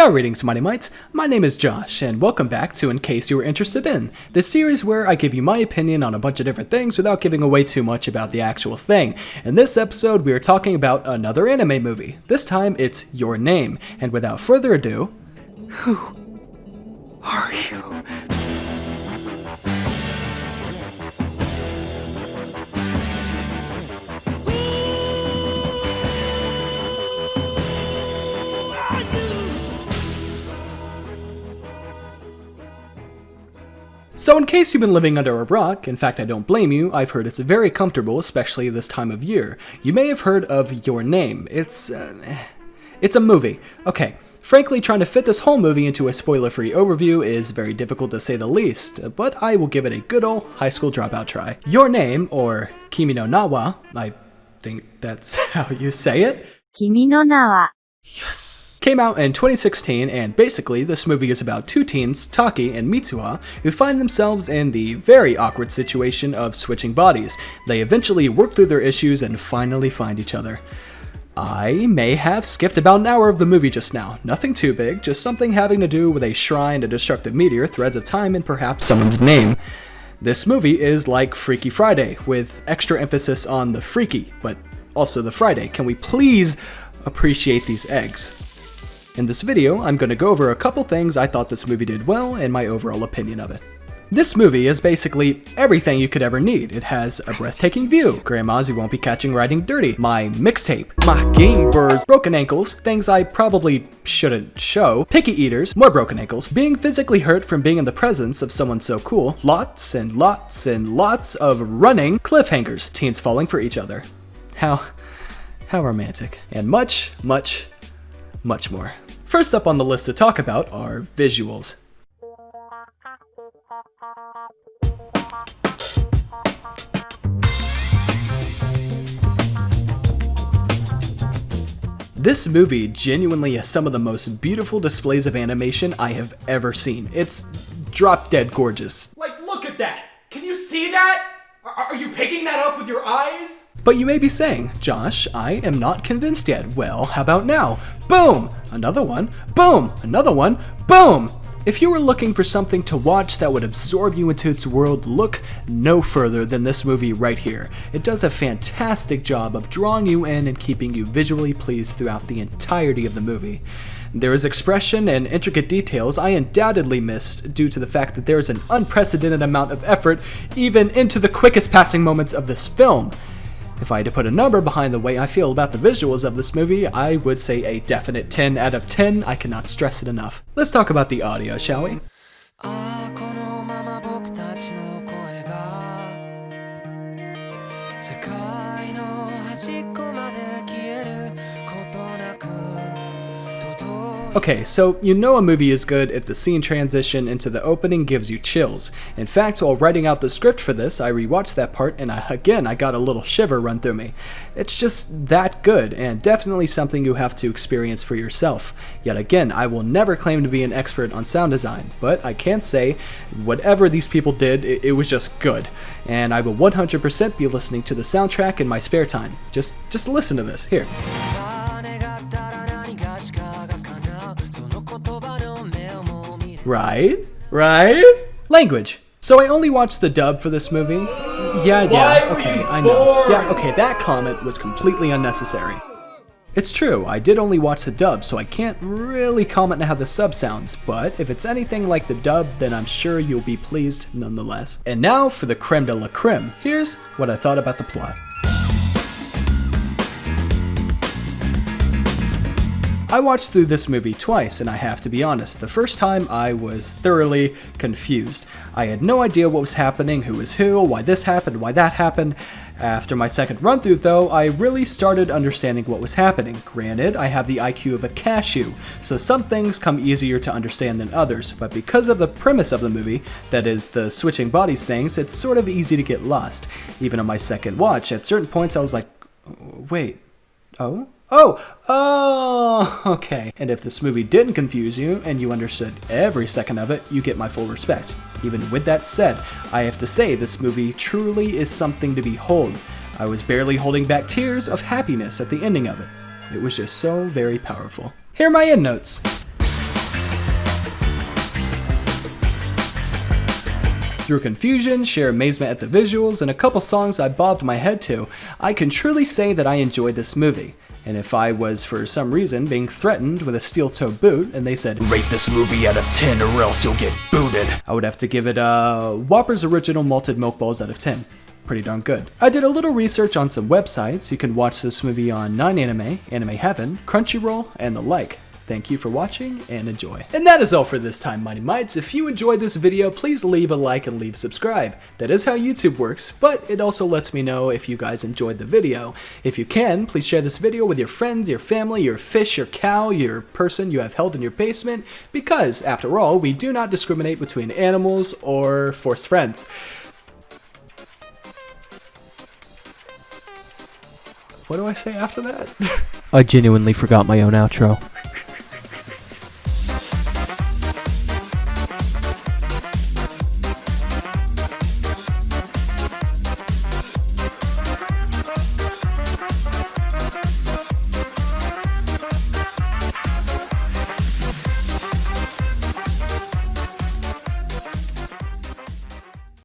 Greetings, Mighty Mites. My name is Josh, and welcome back to In Case You Were Interested In, the series where I give you my opinion on a bunch of different things without giving away too much about the actual thing. In this episode, we are talking about another anime movie. This time, it's Your Name. And without further ado, who are you? So in case you've been living under a rock, in fact I don't blame you, I've heard it's very comfortable, especially this time of year. You may have heard of Your Name. It's a movie. Okay, frankly trying to fit this whole movie into a spoiler-free overview is very difficult to say the least, but I will give it a good ol' high school dropout try. Your Name, or Kimi no Na wa, I think that's how you say it. Kimi no Na wa. Yes. Came out in 2016, and basically this movie is about two teens, Taki and Mitsuha, who find themselves in the very awkward situation of switching bodies. They eventually work through their issues and finally find each other. I may have skipped about an hour of the movie just now. Nothing too big, just something having to do with a shrine, a destructive meteor, threads of time, and perhaps someone's name. This movie is like Freaky Friday, with extra emphasis on the freaky, but also the Friday. Can we please appreciate these eggs? In this video, I'm going to go over a couple things I thought this movie did well and my overall opinion of it. This movie is basically everything you could ever need. It has a breathtaking view, grandmas you won't be catching riding dirty, my mixtape, my game birds, broken ankles, things I probably shouldn't show, picky eaters, more broken ankles, being physically hurt from being in the presence of someone so cool, lots and lots and lots of running, cliffhangers, teens falling for each other. How romantic. And much, much, much more. First up on the list to talk about are visuals. This movie genuinely has some of the most beautiful displays of animation I have ever seen. It's drop dead gorgeous. Like, look at that! Can you see that? Are you picking that up with your eyes? But you may be saying, Josh, I am not convinced yet. Well, how about now? Boom! Another one. Boom! Another one. Boom! If you were looking for something to watch that would absorb you into its world, look no further than this movie right here. It does a fantastic job of drawing you in and keeping you visually pleased throughout the entirety of the movie. There is expression and intricate details I undoubtedly missed due to the fact that there is an unprecedented amount of effort even into the quickest passing moments of this film. If I had to put a number behind the way I feel about the visuals of this movie, I would say a definite 10 out of 10. I cannot stress it enough. Let's talk about the audio, shall we? Okay, so you know a movie is good if the scene transition into the opening gives you chills. In fact, while writing out the script for this, I rewatched that part and I got a little shiver run through me. It's just that good, and definitely something you have to experience for yourself. Yet again, I will never claim to be an expert on sound design, but I can say, whatever these people did, it was just good. And I will 100% be listening to the soundtrack in my spare time. Just listen to this, here. Right? Language. So I only watched the dub for this movie. Yeah, okay, I know. Yeah, okay, that comment was completely unnecessary. It's true, I did only watch the dub, so I can't really comment on how the sub sounds, but if it's anything like the dub, then I'm sure you'll be pleased nonetheless. And now for the creme de la creme. Here's what I thought about the plot. I watched through this movie twice, and I have to be honest, the first time I was thoroughly confused. I had no idea what was happening, who was who, why this happened, why that happened. After my second run through though, I really started understanding what was happening. Granted, I have the IQ of a cashew, so some things come easier to understand than others, but because of the premise of the movie, that is the switching bodies things, it's sort of easy to get lost. Even on my second watch, at certain points I was like, wait, oh? Oh, okay. And if this movie didn't confuse you and you understood every second of it, you get my full respect. Even with that said, I have to say this movie truly is something to behold. I was barely holding back tears of happiness at the ending of it. It was just so very powerful. Here are my endnotes. Through confusion, sheer amazement at the visuals, and a couple songs I bobbed my head to, I can truly say that I enjoyed this movie. And if I was for some reason being threatened with a steel-toe boot and they said, "Rate this movie out of 10 or else you'll get booted," I would have to give it Whopper's Original Malted Milk Balls out of 10. Pretty darn good. I did a little research on some websites. You can watch this movie on 9anime, Anime Heaven, Crunchyroll, and the like. Thank you for watching and enjoy. And that is all for this time, Mighty Mites. If you enjoyed this video, please leave a like and leave subscribe. That is how YouTube works, but it also lets me know if you guys enjoyed the video. If you can, please share this video with your friends, your family, your fish, your cow, your person you have held in your basement, because, after all, we do not discriminate between animals or forced friends. What do I say after that? I genuinely forgot my own outro.